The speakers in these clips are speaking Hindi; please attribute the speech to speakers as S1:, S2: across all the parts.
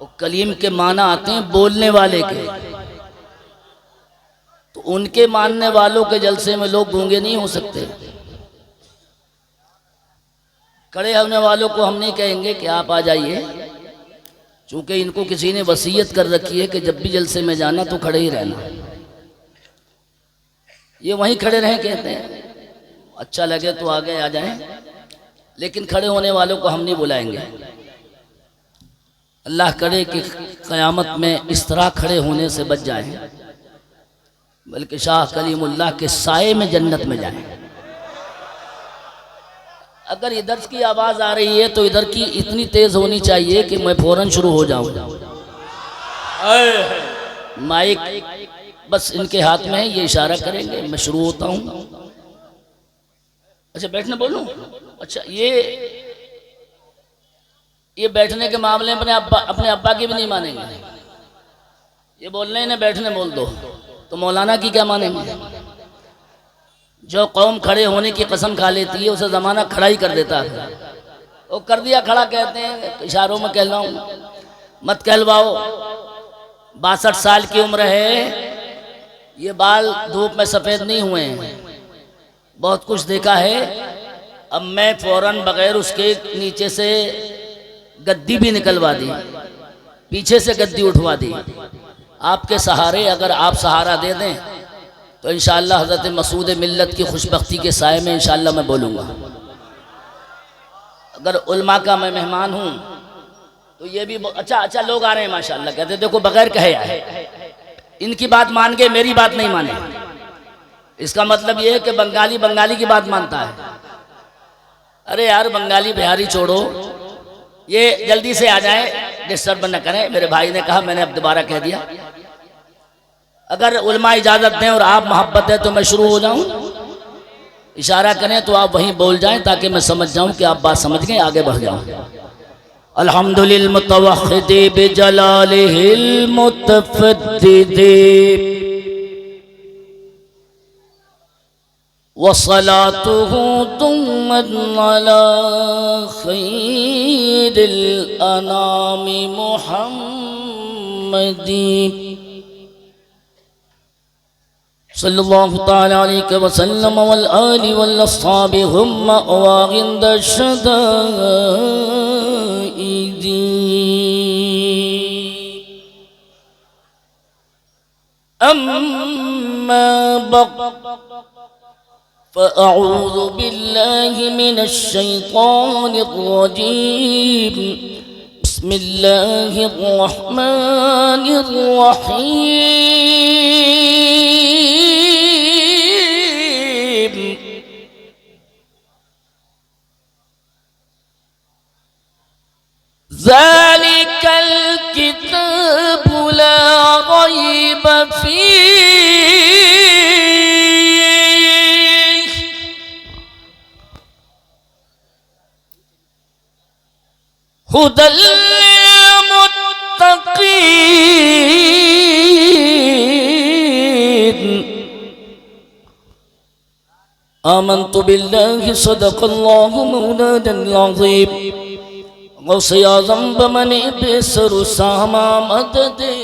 S1: और कलीम के माना आते हैं बोलने वाले के, तो उनके मानने वालों के जलसे में लोग गूंगे नहीं हो सकते। खड़े होने वालों को हम नहीं कहेंगे कि आप आ जाइए, चूंकि इनको किसी ने वसीयत कर रखी है कि जब भी जलसे में जाना तो खड़े ही रहना। ये वहीं खड़े रहें कहते हैं, अच्छा लगे तो आगे आ जाएं, लेकिन खड़े होने वालों को हम नहीं बुलाएंगे। अल्लाह करे कि क़यामत में इस तरह खड़े होने से बच जाएं, बल्कि शाह कलीमुल्लाह के साए में जन्नत में जाएं। अगर इधर की आवाज़ आ रही है तो इधर की इतनी तेज़ होनी चाहिए कि मैं फौरन शुरू हो जाऊं। माइक बस इनके हाथ में है, ये इशारा करेंगे, मैं शुरू होता हूं। अच्छा बैठने बोलूं? अच्छा ये बैठने के मामले में अपने अब्बा की भी नहीं मानेंगे। ये बोल रहे हैं बैठने बोल दो, तो मौलाना की क्या मानेंगे? जो कौम खड़े होने की कसम खा लेती है उसे ज़माना खड़ा ही कर देता है। वो कर दिया खड़ा कहते हैं, इशारों में कहलाऊं मत कहलवाओ। 62 साल की उम्र है, ये बाल धूप में सफ़ेद नहीं हुए हैं, बहुत कुछ देखा है। अब मैं फौरन बगैर उसके नीचे से गद्दी भी निकलवा दी, पीछे से गद्दी उठवा दी। आपके सहारे अगर आप सहारा दे दें तो इंशाअल्लाह हज़रत मसूद मिल्लत की खुशबख्ती के साए में इंशाअल्लाह मैं बोलूँगा। अगर उल्मा का मैं मेहमान हूँ तो ये भी अच्छा लोग आ रहे हैं माशाअल्लाह, कहते देखो बगैर कहे आए, इनकी बात मान के मेरी बात नहीं माने। इसका मतलब ये है कि बंगाली की बात मानता है। अरे यार बंगाली बिहारी छोड़ो, ये जल्दी से आ जाए, डिस्टर्ब न करें। मेरे भाई ने कहा, मैंने अब दोबारा कह दिया। अगर उलमा इजाज़त दें और आप मोहब्बत दें तो मैं शुरू हो जाऊं। इशारा करें तो आप वहीं बोल जाएं ताकि मैं समझ जाऊं कि आप बात समझ गए, आगे बढ़ जाऊं। अल्हम्दुलिल्लाह मुतवह्हिदि बिजलालिहिल मुतफद्दिदि वस्सलातुहु तुम्मन अला खैरिल अनामि मुहम्मदी सल्लल्लाहु तआला अलैहि वसल्लम वल आलि वल अस्हाबि हुम्मा वागिंद शदाइदी। अम्मा बअद फ़अऊज़ु बिल्लाहि मिनश शैतानिर रजीम। बिस्मिल्लाहिर रहमानिर रहीम। ज़ालिकल किताबु ला रैब फीह हुदल मुत्तक़ीन। आमन्तु बिल्लाहि सदक़ल्लाहु मौलानल अज़ीम। गौसे आज़म बमने बेसर सामा मददे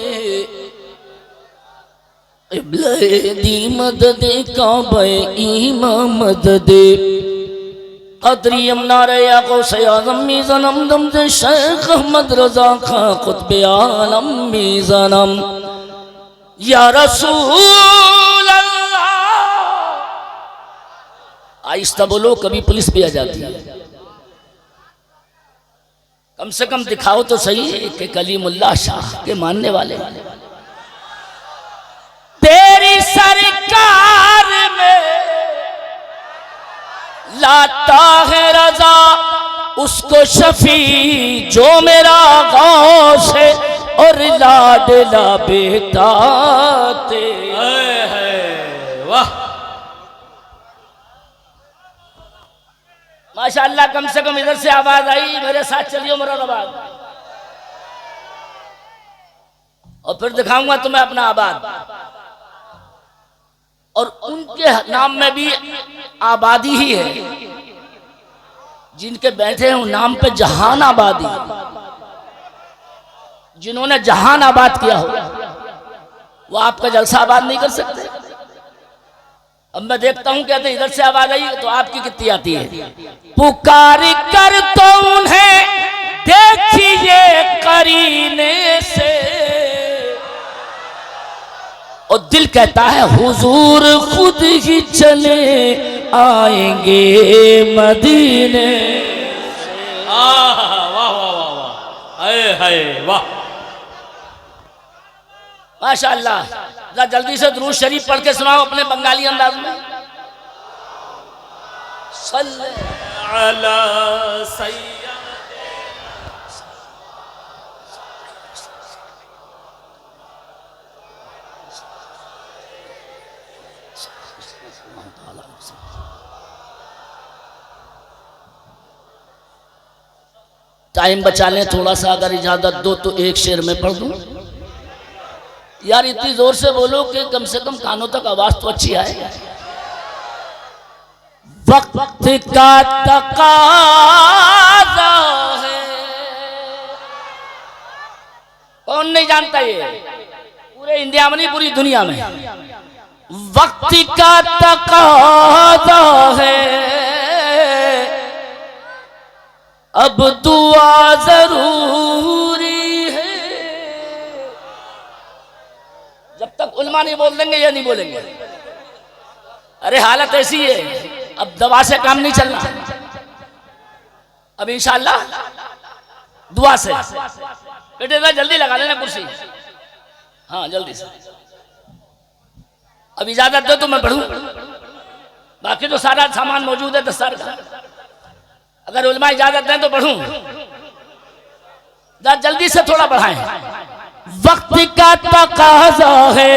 S1: क़िबले दी मददे काबे ईमा मददे क़दरियम नारे या गौसे आज़म मीज़नम दमदे शेख अहमद रज़ा खा क़ुत्बे आलम मीज़नम या रसूल अल्लाह। आहिस्ता बोलो, कभी पुलिस भी आ जाती है। कम से कम दिखाओ तो सही कि कलीमुल्लाह शाह के मानने वाले तेरी सरकार में लाता है रजा उसको शफी जो मेरा गौस है और लाडला बेटा तेरा। वाह माशाअल्लाह, कम से कम इधर से आवाज आई। मेरे साथ चलियो मुरादाबाद, और फिर दिखाऊंगा तुम्हें अपना आबाद। और उनके नाम में भी आबादी ही है, जिनके बैठे हैं नाम पे जहान आबादी। जिन्होंने जहान आबाद किया हो वो आपका जलसा आबाद नहीं कर सकते। अब मैं देखता हूं कहते इधर से आवाज आई तो आपकी कितनी आती है। पुकार कर तो उन्हें देखिए करीने से, और दिल कहता है हुजूर खुद ही चले आएंगे मदीने से।
S2: वाह वाह वाह वाह, हाय हाय वाह,
S1: माशाअल्लाह। जरा जल्दी से दुरूद शरीफ पढ़ के सुनाओ अपने बंगाली अंदाज में। सल्ले
S2: अला सय्यद।
S1: टाइम बचा लें थोड़ा सा, अगर इजाजत दो तो एक शेर में पढ़ दूं। यार इतनी जोर से बोलो कि कम से कम कानों तक आवाज तो अच्छी आए। वक्त का तकाज़ा है, कौन नहीं जानता ये, पूरे इंडिया में नहीं पूरी दुनिया में। वक्त का तकाज़ा है, अब दुआ जरूरी है। जब तक उल्मा नहीं बोल देंगे ये नहीं बोलेंगे। अरे हालत ऐसी है, अब दवा से काम नहीं चलना, अब इंशाअल्लाह दुआ से। बेटे जरा जल्दी लगा लेना कुर्सी, हाँ जल्दी से। अब इजाजत दो तो मैं पढ़ूं, बाकी तो सारा सामान मौजूद है दस्तार का। अगर उलमा इजाजत दें तो पढ़ूं, जल्दी से थोड़ा बढ़ाएं। वक्त का तकाज़ा है,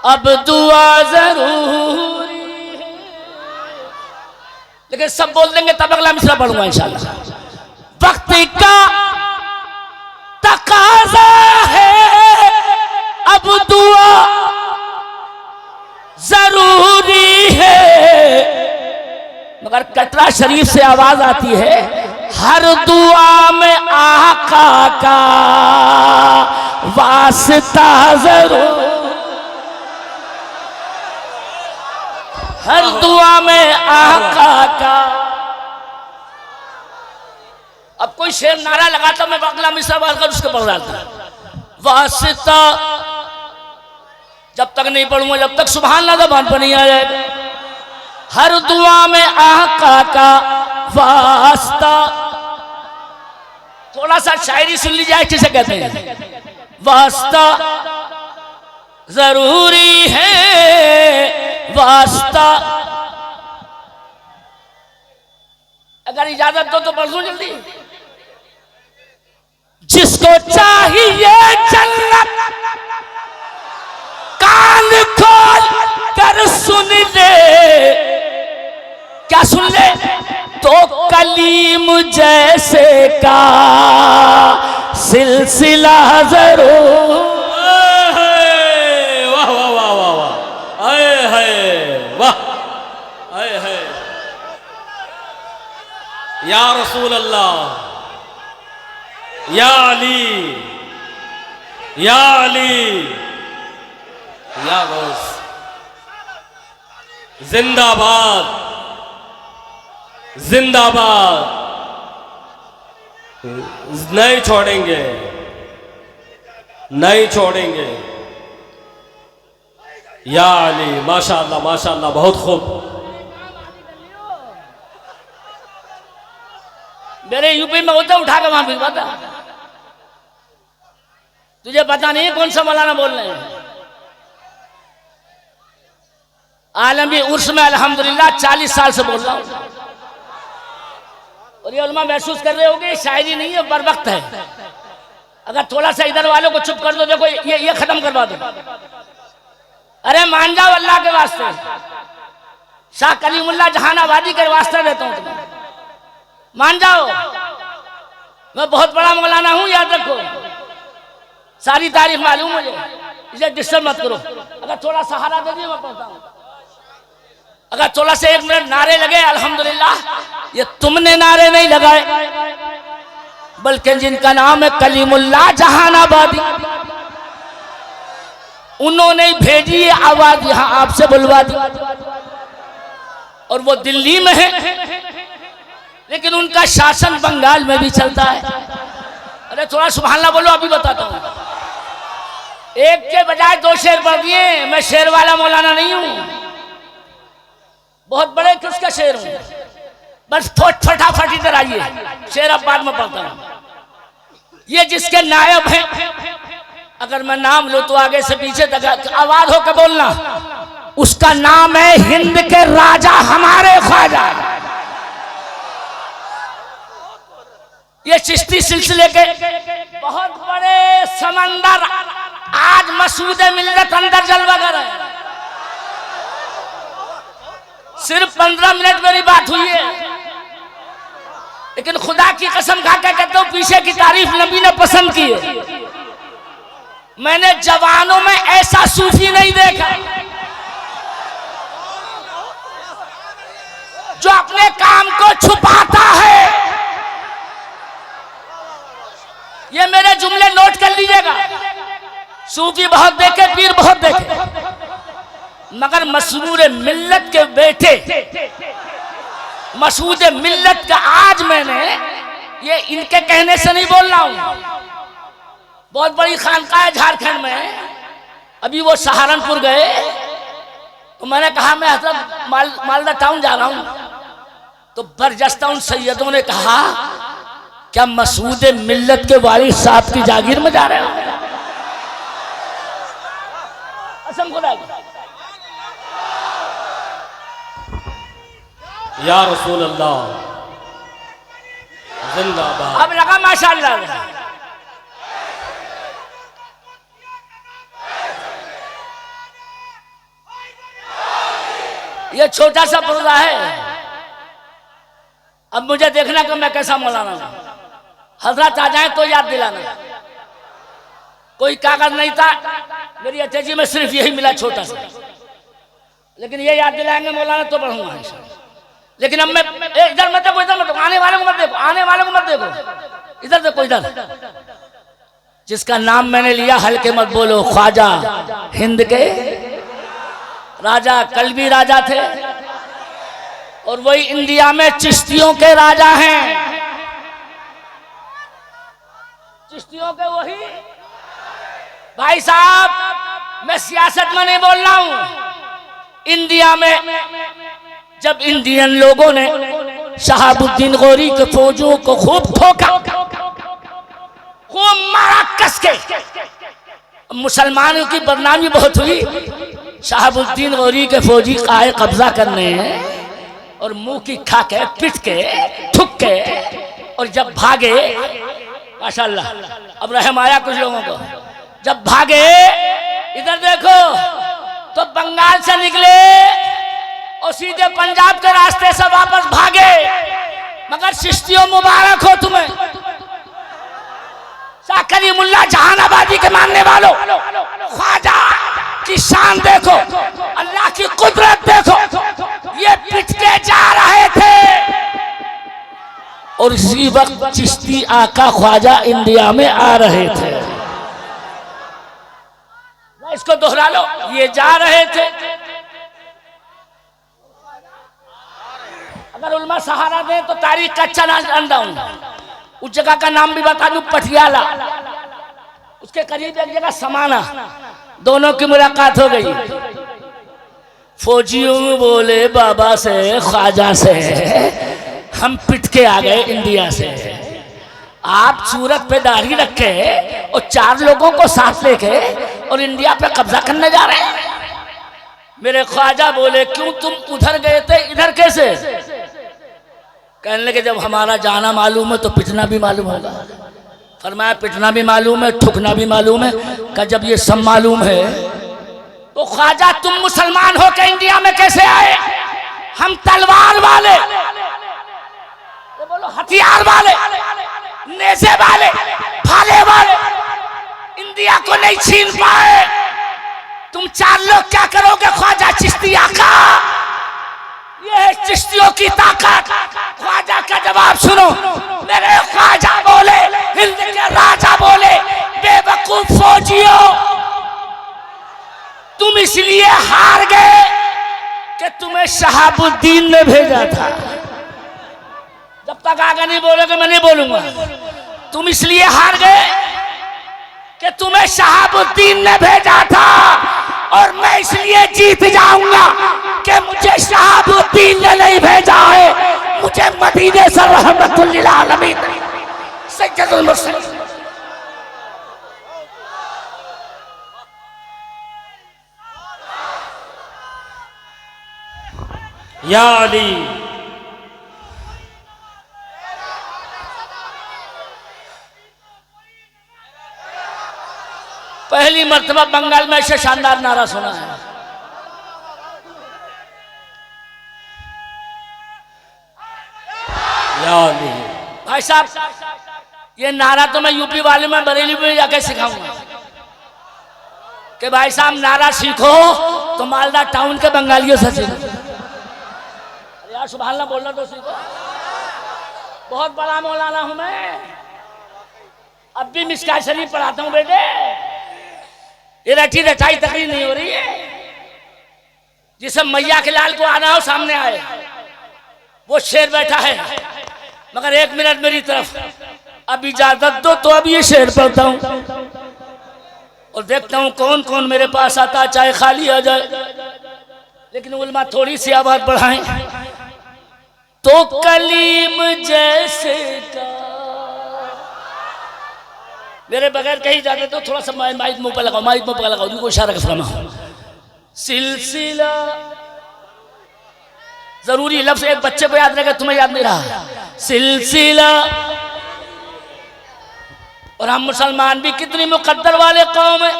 S1: अब दुआ जरूरी है। लेकिन सब बोल देंगे तब अगला मिसरा पढ़ूंगा इंशाअल्लाह। वक्त का तकाज़ा है, अब दुआ जरूरी है। मगर कटरा शरीफ से आवाज आती है, हर दुआ में आका का वास्ता जरूर, हर दुआ में आका का। अब कोई शेर नारा लगाता मैं अगला मिसरा पढ़कर उसके पढ़ रहा था। वास्ता जब तक नहीं पढ़ूंगा, जब तक सुभान अल्लाह ज़बान पर नहीं आ जाएगा। हर दुआ में आका का वास्ता। थोड़ा सा शायरी सुन लीजिए किसे कहते हैं। वास्ता जरूरी है, वास्ता। अगर इजाजत दो तो पढ़ दूं जल्दी। जिसको चाहिए जन्नत कान खोल कर सुन ले, क्या सुन ले, तो कलीम जैसे का सिलसिला जरूर।
S2: वाह वाह वाह वाह वाह, आए हाय वाह, आए हाय। या रसूल अल्लाह, या अली, या अली, या गौस, जिंदाबाद जिंदाबाद, नहीं छोड़ेंगे, नहीं छोड़ेंगे। या अली, माशाअल्लाह माशाअल्लाह, बहुत खूब।
S1: मेरे यूपी में होता उठा के वहां भिजवाता। तुझे पता नहीं कौन सा मौलाना बोल रहे हैं। आलमी उर्स में अल्हम्दुलिल्लाह 40 साल से बोल रहा हूं, और ये उलमा महसूस कर रहे होंगे शायरी नहीं है, बर वक्त है। अगर थोड़ा सा इधर वालों को चुप कर दो, देखो ये खत्म करवा दो। अरे मान जाओ अल्लाह के वास्ते, शाह कलीमुल्लाह जहानाबादी के वास्ते देता हूं तुम्हें, मान जाओ। मैं बहुत बड़ा मौलाना हूं, याद रखो। सारी तारीख मालूम मुझे, इसे डिस्टर्ब मत करो। अगर थोड़ा सहारा दे दिए मैं पढ़ता हूं। अगर थोड़ा से 1 मिनट नारे लगे अल्हम्दुलिल्लाह। ये तुमने नारे नहीं लगाए, बल्कि जिनका नाम है कलीमुल्लाह जहानाबादी, उन्होंने ही भेजी ये आवाज यहां आपसे बुलवा दी। और वो दिल्ली में है, लेकिन उनका शासन बंगाल में भी चलता है। अरे थोड़ा सुभान अल्लाह बोलो, अभी बताता हूं। एक के बजाय दो शेर पढ़ दिए। मैं शेर वाला मौलाना नहीं हूं, बहुत बड़े किसका शेर हूं। बस फटाफट इधर आइए, शेर अब बाद में पढ़ता हूं। ये जिसके नायब हैं, अगर मैं नाम लूं तो आगे से पीछे तक आवाज होकर बोलना। उसका नाम है हिंद के राजा हमारे ख्वाजा। ये चिश्ती सिलसिले के बहुत बड़े समंदर आज मसूद मिल्लत अंदर जलवा कर रहे हैं। सिर्फ 15 मिनट मेरी बात हुई है, लेकिन खुदा की कसम खा के कहता हूं, पीछे की तारीफ नबी ने पसंद की है। मैंने जवानों में ऐसा सूफी नहीं देखा जो अपने काम को छुपाता है। ये मेरे जुमले नोट कर लीजिएगा। सूफी बहुत देखे, पीर बहुत देखे, मगर मसरूर मिल्लत के बेटे, मसूद मिल्लत का आज मैंने, ये इनके कहने से नहीं बोल रहा हूं, बहुत बड़ी खानकाह है झारखंड में। अभी वो सहारनपुर गए तो मैंने कहा मैं हजरत मालदा टाउन जा रहा हूं, तो बरजस्ता उन सैयदों ने कहा क्या मसूद मिल्लत के वालिद साहब की जागीर में जा रहे हो? कसम खुदा की।
S2: या रसूल अल्लाह जिंदाबाद।
S1: अब लगा माशाअल्लाह। ये छोटा सा पर्दा है। अब मुझे देखना कि मैं कैसा मौलाना हूं। हजरत आ जाए तो याद दिलाना। कोई कागज नहीं था मेरी अटैची में, सिर्फ यही मिला छोटा सा, लेकिन ये याद दिलाएंगे मौलाना तो बढ़ूंगा। लेकिन अब मैं इधर मत देखो, इधर मत देखो, आने वाले को मत देखो, आने वाले को मत देखो, इधर देखो, इधर। जिसका नाम मैंने लिया हल्के मत बोलो, ख्वाजा हिंद के राजा, कल भी राजा थे और वही इंडिया में चिश्तियों के राजा हैं। चिश्तियों के वही भाई साहब। मैं सियासत में नहीं बोल रहा हूं। इंडिया में जब इंडियन लोगों ने शहाबुद्दीन गौरी के फौजों को खूब ठोका, खूब मारा कस के, मुसलमानों की बदनामी बहुत हुई। शहाबुद्दीन गौरी के फौजी काहे कब्जा करने हैं और मुंह की खा के, पिट के, थुक के, और जब भागे, माशाअल्लाह अब रहम आया कुछ लोगों को, जब भागे इधर देखो तो बंगाल से निकले और सीधे पंजाब के रास्ते से वापस भागे। मगर चिश्तियों मुबारक हो तुम्हें, कलीमुल्लाह जहानाबादी के मानने वालों। ख्वाजा की शान देखो, अल्लाह की कुदरत देखो। ये पिटके जा रहे थे और इसी वक्त चिश्ती आका ख्वाजा इंडिया में आ रहे थे। इसको दोहरा लो, ये जा रहे थे। अगर उल्मा सहारा दे तो तारीख का अच्छा नाम दूं। उस जगह का नाम भी बता दूं, पटियाला। उसके करीब एक जगह समाना। दोनों की मुलाकात हो गई। फौजियों बोले बाबा से, ख्वाजा से हम पिट के आ गए इंडिया से। आप सूरत पे दाढ़ी रखे और 4 लोगों को साथ लेके और इंडिया पे कब्जा करने जा रहे हैं। मेरे ख्वाजा बोले क्यों तुम उधर गए थे, इधर कैसे? कहने लगे जब हमारा जाना मालूम है तो पिटना भी मालूम होगा। फरमाया पिटना भी मालूम है, ठुकना भी मालूम है। का जब ये सब मालूम है तो ख्वाजा तुम मुसलमान होकर इंडिया में कैसे आए? हम तलवार वाले, बोलो हथियार वाले, नेज़े वाले, भाले वाले इंडिया को नहीं छीन पाए। तुम 4 लोग क्या करोगे ख्वाजा चिश्ती आका? ये है चिश्तियों की ताकत। ख्वाजा का जवाब सुनो। मेरे ख्वाजा बोले, हिंद के राजा बोले, बेवकूफ फौजियों, तुम इसलिए हार गए कि तुम्हें शहाबुद्दीन ने भेजा था। जब तक आगे नहीं बोलोगे मैं नहीं बोलूंगा। तुम इसलिए हार गए कि तुम्हें शहाबुद्दीन ने भेजा था, और मैं इसलिए जीत जाऊंगा कि मुझे शहाबुद्दीन ने नहीं भेजा है, मुझे मदीने से रहमतुल लिल आलमीन सैयदुल मुरसलीन।
S2: या अली,
S1: पहली मर्तबा बंगाल में ऐसे शानदार नारा सुना है।
S2: या अली।
S1: भाई साहब, ये नारा तो मैं यूपी वाले में बरेली में जाके सिखाऊंगा कि भाई साहब नारा सीखो तो मालदा टाउन के बंगालियों से सीखो। अरे यार सुभान अल्लाह बोलना तो सीखो। बहुत बड़ा मौलाना हूं मैं, अब भी मिस्कात शरीफ पढ़ाता हूं बेटे। ये रटी रटाई तकरीर नहीं हो रही है। जिसे मैया के लाल को आना हो सामने आए। वो शेर बैठा है, मगर एक मिनट मेरी तरफ, अब इजाजत दो तो अब ये शेर पढ़ता हूं और देखता हूं कौन कौन मेरे पास आता, चाहे खाली आ जाए। लेकिन उलमा थोड़ी सी आवाज बढ़ाएं तो कलीम जैसे का। मेरे बगैर कहीं जाते तो थोड़ा सा माइक मुंह पे लगाओ, माइक मुंह पे लगाओ, उनको इशारा फरमाओ। सिलसिला जरूरी लफ्ज एक बच्चे को याद रहेगा, तुम्हें याद नहीं रहा। सिलसिला। और हम मुसलमान भी कितनी मुकद्दर वाले कौम है।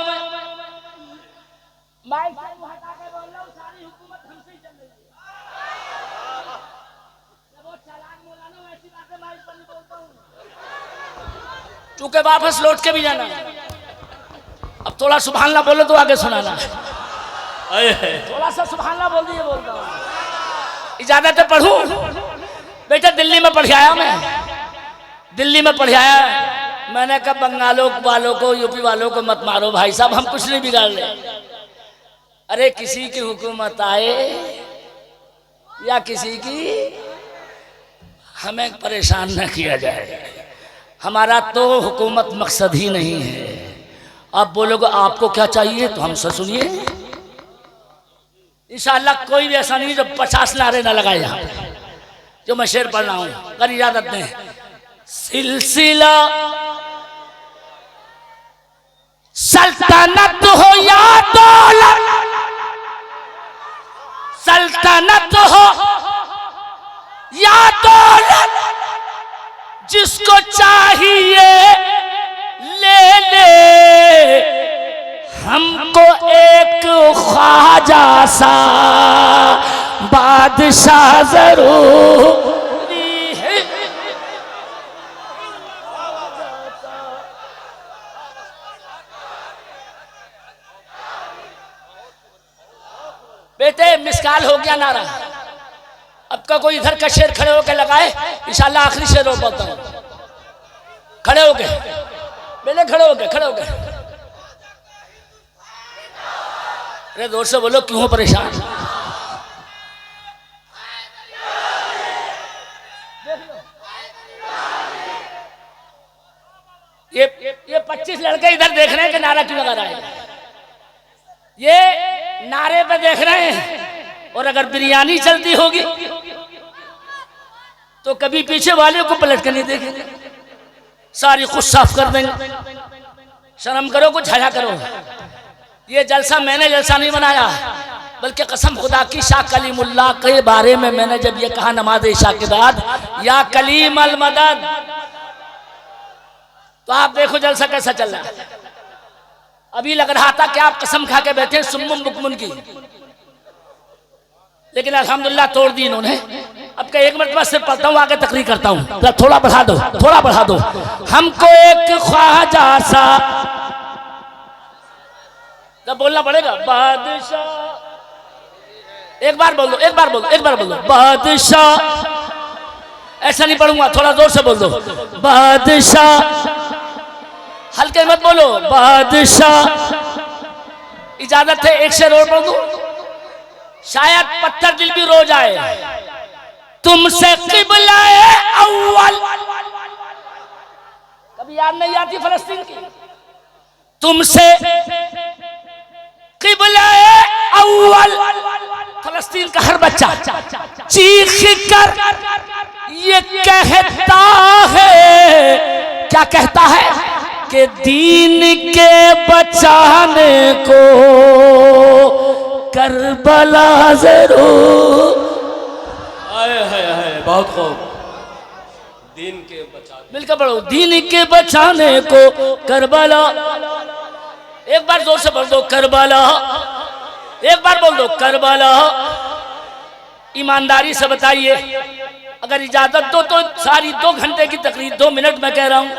S1: चूंकि वापस लौट के भी जाना। अब थोड़ा सुभान अल्लाह बोलो तो आगे सुनाना। थोड़ा सा सुभान अल्लाह बोल दिए, बोलता हूँ। इजाजत है पढ़ूं? बेटा दिल्ली में पढ़ आया मैं, दिल्ली में पढ़ आया। मैंने कहा बंगालों वालों को, यूपी वालों को मत मारो भाई साहब, हम कुछ नहीं बिगाड़ रहे। अरे किसी की हुकूमत आए या किसी की, हमें परेशान न किया जाए। हमारा तो हुकूमत मकसद ही नहीं है। आप बोलोगे आपको क्या चाहिए तो हमसे सुनिए। इंशाअल्लाह कोई भी ऐसा नहीं जो 50 नारे न लगाए यहाँ जो मैं शेर पढ़ रहा हूँ। अगर इजाजत दें। सिलसिला सल्तनत हो या दौलत, सल्तनत हो या दौलत, जिसको चाहिए ले ले, हमको एक ख्वाजा सा बादशाह जरूरी है। बेटे मिसकाल हो गया नारा। अब का कोई इधर का शेर खड़े होकर लगाए, इंशाल्लाह आखिरी शेर हो पाता हूं। खड़े हो गए बेटे, खड़े हो गए, खड़े हो गए। अरे जोर से बोलो, क्यों हो परेशान? ये 25 लड़के इधर देख रहे हैं कि नारा क्यों लगा रहा है। ये नारे पे देख रहे हैं, और अगर बिरयानी चलती होगी तो कभी पीछे वाले को पलट कर नहीं देखेंगे, सारी खुद साफ कर देंगे। शर्म करो, कुछ हया करो। ये जलसा मैंने जलसा नहीं बनाया, बल्कि कसम खुदा की शाह कलीमुल्लाह के बारे में मैंने जब ये कहा नमाज इशा के बाद, या कलीम अल मदद, तो आप देखो जलसा कैसा चल रहा है। अभी लग रहा था कि आप कसम खा के बैठे सुम्मुम बुकमुन की, लेकिन अल्हम्दुलिल्लाह तोड़ दी इन्होंने। अब का एक मरतबा सिर्फ पढ़ता हूँ, आगे तकरीर करता हूँ। थोड़ा बढ़ा दो, थोड़ा बढ़ा दो। हमको एक ख्वाजा सा, जब बोलना पड़ेगा बादशाह। एक बार बोल दो, एक बार बोल दो, एक बार बोल दो। बादशाह ऐसा नहीं पढ़ूंगा, थोड़ा जोर से बोल दो। बादशाह, हल्के मत बोलो। बादशाह, इजाजत है एक शेर और पढ़ दूं, शायद पत्थर दिल भी रो जाए। तुमसे क़िबला-ए अव्वल, कभी याद नहीं आती फलस्तीन की? तुमसे क़िबला-ए अव्वल, फलस्तीन का हर बच्चा चीख कर ये कहता है, क्या कहता है? कि दीन के बचाने को करबला जरूर।
S2: हाय हाय हाय, बहुत खूब। दीन के बचाने,
S1: मिलकर पढ़ो। दीन के बचाने को करबला, एक बार जोर से बोल दो करबला, एक बार बोल दो करबला। ईमानदारी से बताइए, अगर इजाजत दो तो सारी 2 घंटे की तकरीर 2 मिनट में कह रहा हूं।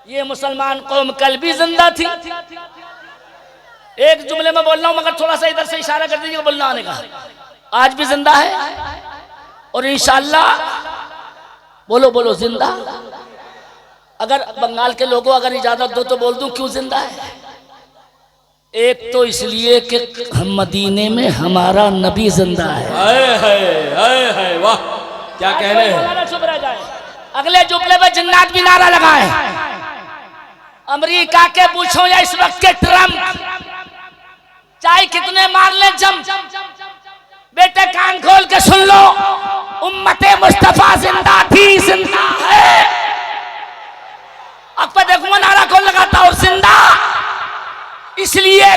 S1: ये मुसलमान कौम कल भी जिंदा थी। एक जुमले में बोल रहा हूं, मगर थोड़ा सा इधर से इशारा कर दीजिएगा बोलना आने का। आज भी जिंदा है और इंशाअल्लाह, बोलो बोलो जिंदा। अगर बंगाल के लोगों अगर इजाजत दो तो बोल दूं क्यों जिंदा है? एक तो इसलिए कि हम मदीने में हमारा नबी जिंदा है।
S2: हाय हाय हाय हाय, वाह क्या कह रहे हैं।
S1: चुप रह जाए। अगले जुमले में जिन्नात भी नारा लगाए। अमेरिका के पूछो या इस वक्त के ट्रम्प, चाहे कितने मार ले जम, बेटे कान खोल के सुन लो, उम्मते मुस्तफा जिंदा थी, जिंदा है। अब पे देखूंगा नारा कौन लगाता और जिंदा, इसलिए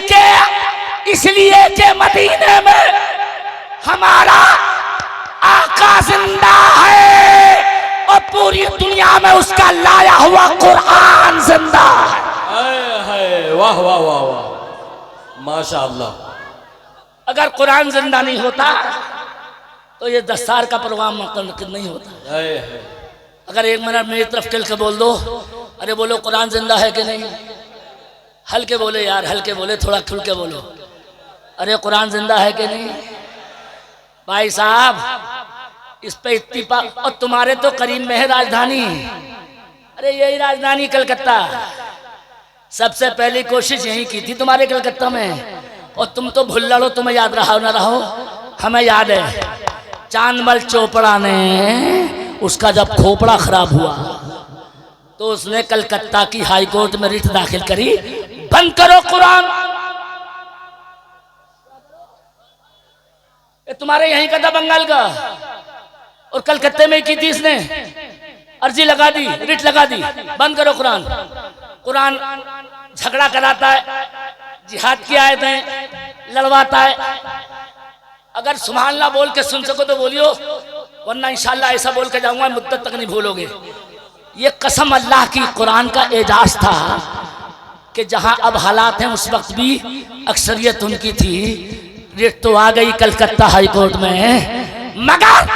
S1: के मदीने में हमारा आका जिंदा है और पूरी दुनिया में उसका लाया हुआ कुरान जिंदा है।
S2: हाय हाय, वाह वाह वाह वाह, माशाअल्लाह।
S1: अगर कुरान जिंदा नहीं होता तो ये दस्तार का प्रोग्राम मुमकिन नहीं होता।
S2: हाय हाय,
S1: अगर 1 मिनट मेरी तरफ चल के बोल दो, अरे बोलो कुरान जिंदा है कि नहीं? हल्के बोले यार, हल्के बोले, थोड़ा खुल के बोलो। अरे कुरान जिंदा है कि नहीं? भाई साहब इस पे इत्तिफाक। और तुम्हारे तो करीब में है राजधानी, अरे यही राजधानी कलकत्ता। सबसे पहली कोशिश यही की थी तुम्हारे कलकत्ता में। और तुम तो भुल्लड़ हो, तुम्हें याद रहा ना रहो, हमें याद है चांदमल चोपड़ा ने उसका जब खोपड़ा खराब हुआ तो उसने कलकत्ता की हाई कोर्ट में रिट दाखिल करी, बंद करो कुरान। ये तुम्हारे यहीं का था, बंगाल का, और कलकत्ते में की थी इसने, अर्जी लगा दी, रिट लगा दी, बंद करो कुरान। कुरान झगड़ा कराता है, जिहाद की आयतें लड़वाता है। अगर सुभान अल्लाह बोल के सुन सको तो बोलियो, वरना इंशाअल्लाह ऐसा बोल के जाऊंगा मुद्दत तक नहीं भूलोगे। ये कसम अल्लाह की, कुरान का एजाज था कि जहां अब हालात हैं उस वक्त भी अक्सरियत उनकी थी। रिट तो आ गई कलकत्ता हाई कोर्ट में, मगर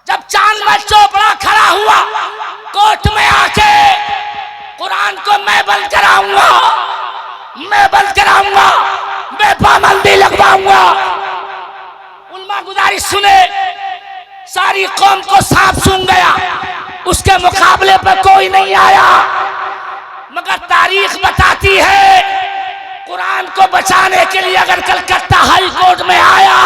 S1: जब चांदमल चोपड़ा खड़ा हुआ कोर्ट में आके, कुरान को मैं बंद कराऊंगा, मैं बंद कराऊंगा, मैं पाबंदी लगवाऊंगा। उल्मा गुजारिश सुने, सारी कौम को सांप सूंघ गया, उसके मुकाबले पर कोई नहीं आया। मगर तारीख बताती है कुरान को बचाने के लिए अगर कलकत्ता हाई कोर्ट में आया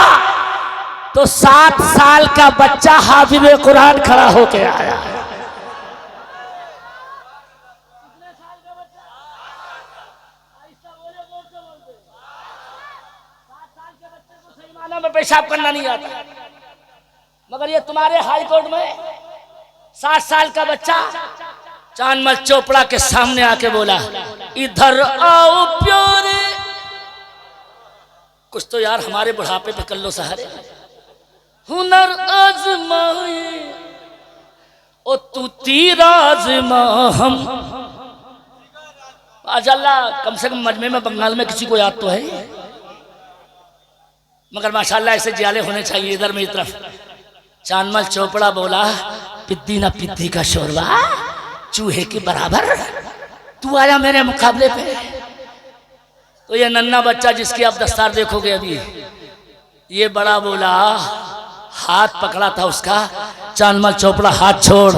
S1: तो 7 साल का बच्चा हाफिज कुरान खड़ा होके आया। में पेशाब करना नहीं आता, मगर ये तुम्हारे हाई कोर्ट में 7 साल का बच्चा चांदमल चोपड़ा के सामने आके बोला, इधर आओ प्यारे। कुछ तो यार हमारे बुढ़ापे पे कर लो सहारे, हुनर आजमाए ओ तू तीर आजमा हम। माशाअल्लाह, कम से कम मजमे में बंगाल में किसी को याद तो है, मगर माशाअल्लाह ऐसे जियाले होने चाहिए। इधर मेरी तरफ चांदमल चोपड़ा बोला, पिद्दी ना पिद्दी का शोरबा, चूहे के बराबर तू आया मेरे मुकाबले पे। तो ये नन्ना बच्चा जिसकी आप दस्तार देखोगे अभी, ये बड़ा बोला, हाथ पकड़ा था उसका, चांदमल चोपड़ा हाथ छोड़।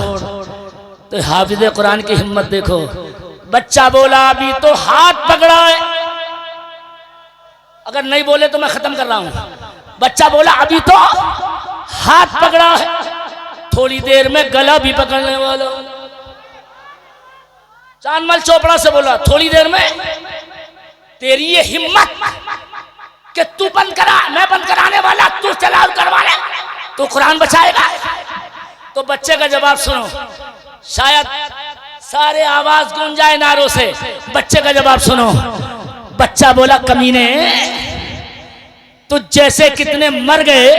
S1: तो हाफिज कुरान की हिम्मत देखो, बच्चा बोला अभी तो हाथ पकड़ा है, अगर नहीं बोले तो मैं खत्म कर रहा हूं। बच्चा बोला अभी तो हाथ पकड़ा है, थोड़ी देर में गला भी पकड़ने वाला। चांदमल चोपड़ा से बोला थोड़ी देर में तेरी ये हिम्मत कि तू बंद करा, मैं बंद कराने वाला, तू चलाव करवा ले, तो कुरान बचाएगा। तो बच्चे का जवाब सुनो, शायद सारे आवाज गूंज जाए नारों से। बच्चे का जवाब सुनो, बच्चा बोला कमीने तुझ जैसे कितने मर गए,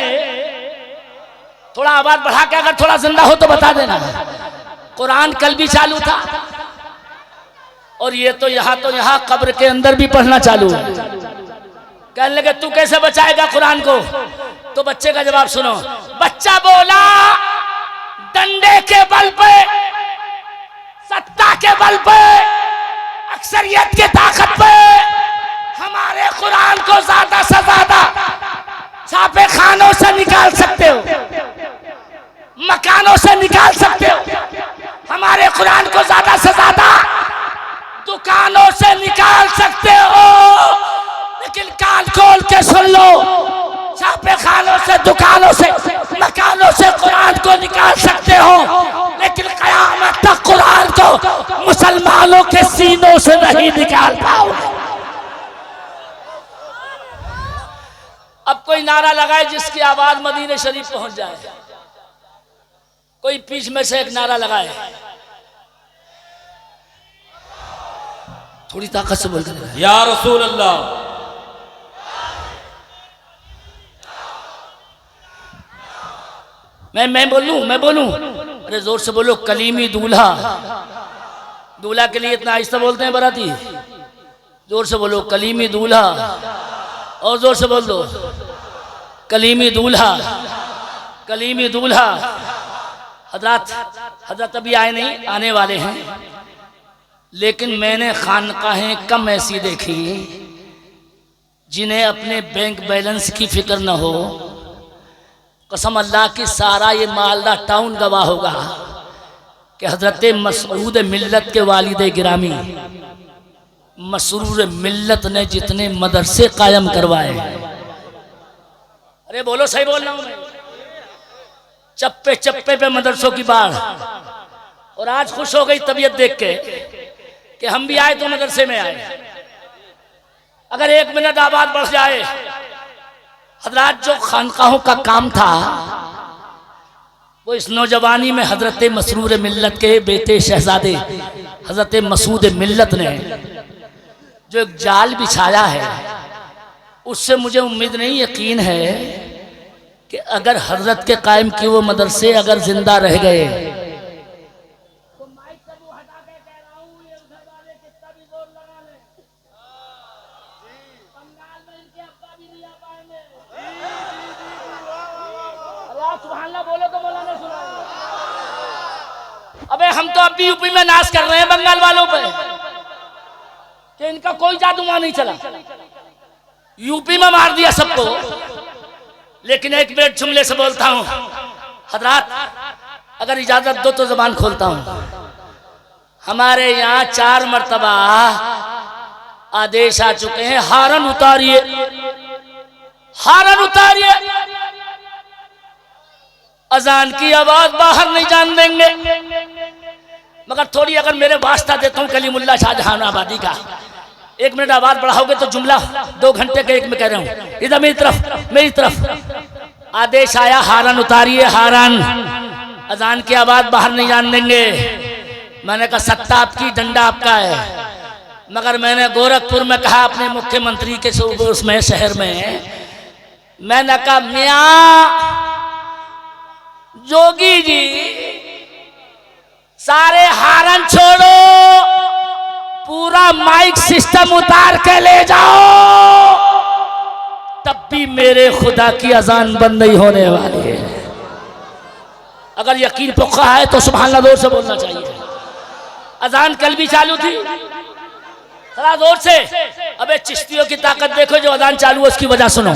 S1: थोड़ा आवाज बढ़ा के अगर थोड़ा जिंदा हो तो बता देना। कुरान कल भी चालू था और ये तो यहाँ कब्र के अंदर भी पढ़ना चालू है। कहने लगे तू कैसे बचाएगा कुरान को? तो बच्चे का जवाब सुनो, बच्चा बोला डंडे के बल पे, सत्ता के बल पे, अक्सरियत के ताकत पे हमारे कुरान को ज्यादा से ज्यादा छापे खानों से निकाल सकते हो, मकानों से निकाल सकते हो, हमारे कुरान को ज्यादा से ज्यादा दुकानों से निकाल सकते हो। लेकिन कान खोल के सुन लो, छापे खानों से, दुकानों से, मकानों से कुरान को निकाल सकते हो, लेकिन कयामत तक कुरान को मुसलमानों के सीनों से नहीं निकाल पाओगे। अब कोई नारा लगाए जिसकी आवाज मदीने शरीफ पहुंच जाए, कोई बीच में से एक नारा लगाए, थोड़ी ताकत से बोल कर
S2: या रसूल अल्लाह।
S1: मैं बोलूं, अरे जोर से बोलो, कलीमी दूल्हा। दूल्हा के लिए इतना आहिस्ता बोलते हैं बाराती, जोर से बोलो कलीमी दूल्हा, और जोर से बोल दो कलीमी दूल्हा, कलीमी दूल्हा। हजरत अभी आए नहीं, आने वाले हैं, लेकिन मैंने खानकाहें कम ऐसी देखी जिन्हें अपने बैंक बैलेंस की फिक्र न हो। कसम अल्लाह की, सारा ये मालदा टाउन गवाह होगा कि हजरत मसरूर मिल्लत के वालिद गिरामी मसरूर मिल्लत ने जितने मदरसे कायम करवाए, अरे बोलो सही बोल रहा हूं मैं, चप्पे चप्पे पे मदरसों की बाढ़। और आज खुश हो गई तबीयत देख के कि हम भी आए तो मदरसे में आए। अगर एक मिनट आबाद बढ़ जाए, हजरत जो खानकाहों का काम था वो इस नौजवानी में हजरत मसरूर मिल्लत के बेटे शहजादे हजरत मसूद मिल्लत ने जो एक जाल बिछाया है, उससे मुझे उम्मीद नहीं, यकीन है कि अगर हजरत के कायम किए वो मदरसे अगर जिंदा रह गए, अबे हम तो अब भी यूपी में नाश कर रहे हैं बंगाल वालों पे कि इनका कोई जादू वहां नहीं चला, यूपी में मार दिया सबको। लेकिन एक मिनट जुमले से बोलता हूं, हजरात अगर इजाजत दो तो जबान खोलता हूं। हमारे यहाँ 4 मर्तबा आदेश आ चुके हैं, हारन उतारिए, हारन उतारिए, अजान की आवाज बाहर नहीं जान देंगे। मगर थोड़ी अगर मेरे वास्ता देता हूं कलीमुल्लाह शाहजहां आबादी का, 1 मिनट आवाज बढ़ाओगे तो जुमला 2 घंटे के एक में कह रहा हूं। इधर मेरी तरफ आदेश आया, हारन उतारिए, हारन, अजान की आवाज बाहर नहीं जान देंगे। मैंने कहा सत्ता आपकी, डंडा आपका है। मगर मैंने गोरखपुर में कहा अपने मुख्यमंत्री के उसमें शहर में, मैंने कहा मियां जोगी जी सारे हारन छोड़ो, पूरा माइक सिस्टम उतार के ले जाओ, तब भी मेरे खुदा की अजान बंद नहीं होने वाली है। अगर यकीन पुख्ता है तो सुभान अल्लाह जोर से बोलना चाहिए। अजान कल भी चालू थी, थोड़ा जोर से। अबे चिश्तियों की ताकत देखो, जो अजान चालू है उसकी वजह सुनो।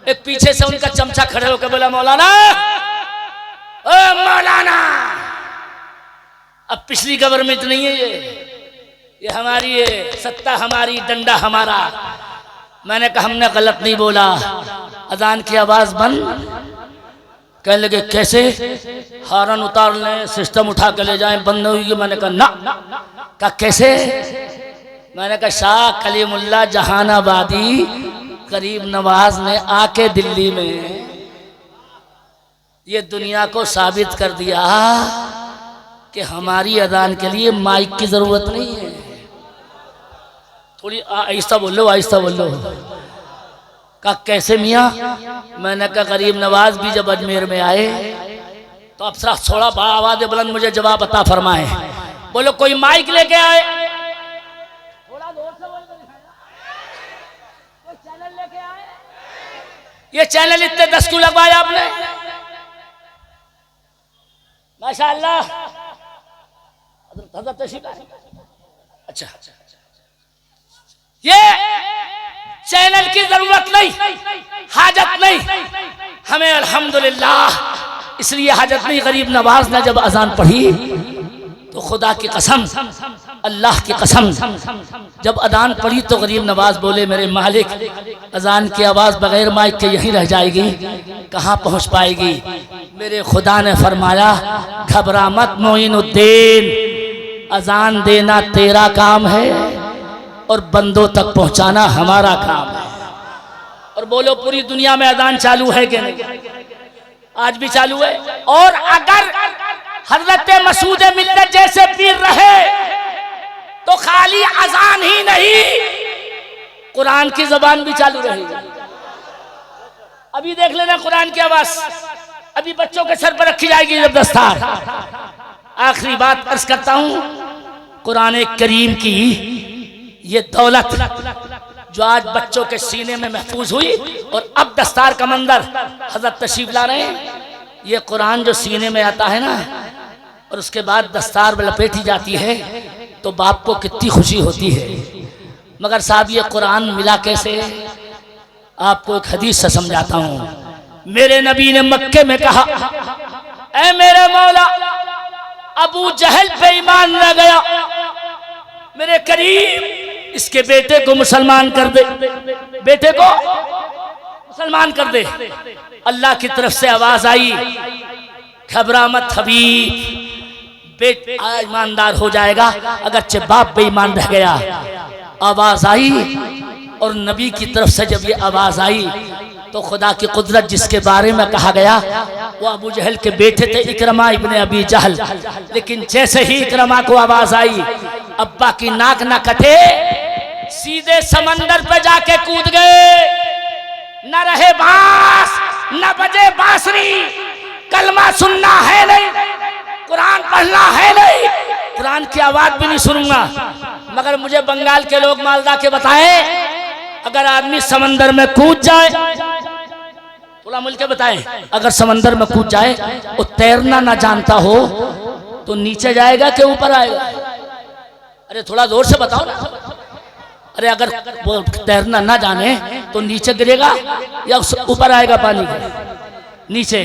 S1: एक पीछे से उनका चमचा खड़े होकर बोला, मौलाना, ओ मौलाना, अब पिछली गवर्नमेंट नहीं है ये हमारी है, सत्ता हमारी, डंडा हमारा। मैंने कहा हमने गलत नहीं बोला, अजान की आवाज बंद। कहने लगे कैसे? हारन उतार लें, सिस्टम उठा के ले जाएं, बंद होगी। मैंने कहा ना। कहा कैसे? मैंने कहा शाह कलीमुल्लाह जहानाबादी करीब नवाज ने आके दिल्ली में ये दुनिया को साबित कर दिया कि हमारी अजान के लिए माइक की जरूरत नहीं है। थोड़ी आहिस्ता बोलो, आहिस्ता बोलो। कहा कैसे मियाँ? मैंने कहा गरीब नवाज भी जब अजमेर में आए तो अफसर थोड़ा बड़ा आवाज बुलंद मुझे जवाब अता फरमाए। बोलो कोई माइक लेके आए, थोड़ा जोर से बोल के दिखाया, कोई चैनल लेके आए। ये चैनल इतने 10 क्यों लगवाए आपने? माशाअल्लाह। अच्छा, ये चैनल की जरूरत नहीं, हाजत नहीं हमें, अल्हम्दुलिल्लाह। इसलिए हाजत नहीं। गरीब नवाज ने जब अजान पढ़ी तो खुदा की कसम, अल्लाह की कसम, जब अजान पढ़ी तो गरीब नवाज बोले, मेरे मालिक, अजान की आवाज बगैर माइक के यहीं रह जाएगी, कहाँ पहुँच पाएगी? मेरे खुदा ने फरमाया, घबरा मत मोइनुद्दीन, अजान देना तेरा काम है और बंदों तक पहुंचाना हमारा काम है। और बोलो पूरी दुनिया में अजान चालू है कि नहीं? आज भी चालू है। और अगर हजरत मसूद मिल्लत जैसे पीर रहे तो खाली अजान ही नहीं, कुरान की जबान भी चालू रहेगी। अभी देख लेना कुरान की आवाज अभी बच्चों के सर पर रखी जाएगी जब दस्तार। आखिरी बात अर्ज करता हूं, कुरान करीम की ये दौलत जो आज बच्चों के सीने में महफूज हुई और अब दस्तार का मंदर हजरत तशरीफ ला रहे हैं, ये कुरान जो सीने में आता है ना और उसके बाद दस्तार में लपेटी जाती है तो बाप को कितनी खुशी होती है। मगर साहब ये कुरान मिला कैसे? आपको एक हदीस से समझाता हूँ। मेरे नबी ने मक्के में कहा, ऐ मेरे मौला, अबू जहल पे ईमान रह गया, मेरे करीब इसके बेटे को मुसलमान कर दे, बेटे को मुसलमान कर दे। अल्लाह की तरफ से आवाज आई, घबरा मत हबीब, बेटा ईमानदार हो जाएगा, अगरचे बाप बेईमान रह गया। आवाज आई और नबी की तरफ से जब ये आवाज आई तो खुदा की कुदरत जिसके बारे में कहा गया वो अबू जहल के बेटे थे, इकरमा इब्ने अबी जहल। लेकिन जैसे ही इकरमा को आवाज आई, अब्बा की नाक ना कटे, सीधे समंदर पे जाके कूद गए। न रहे बांस न बजे बांसुरी, कलमा सुनना है नहीं, कुरान पढ़ना है नहीं, कुरान की आवाज भी नहीं सुनूंगा। मगर मुझे बंगाल के लोग मालदा के बताए, अगर आदमी समंदर में कूद जाए, थोड़ा मिल के बताएं, अगर समंदर में कूद जाए वो तैरना ना जानता हो तो नीचे जाएगा कि ऊपर आएगा? अरे थोड़ा जोर से बताओ ना। अरे अगर वो तैरना ना जाने तो नीचे गिरेगा या ऊपर आएगा पानी के? नीचे।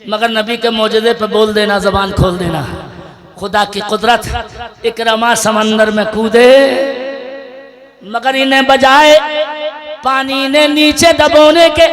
S1: मगर नबी के मौजूदे पे बोल देना, जबान खोल देना, खुदा की कुदरत, इकरमा समंदर में कूदे मगर इन्हें बजाए पानी ने नीचे दबोने के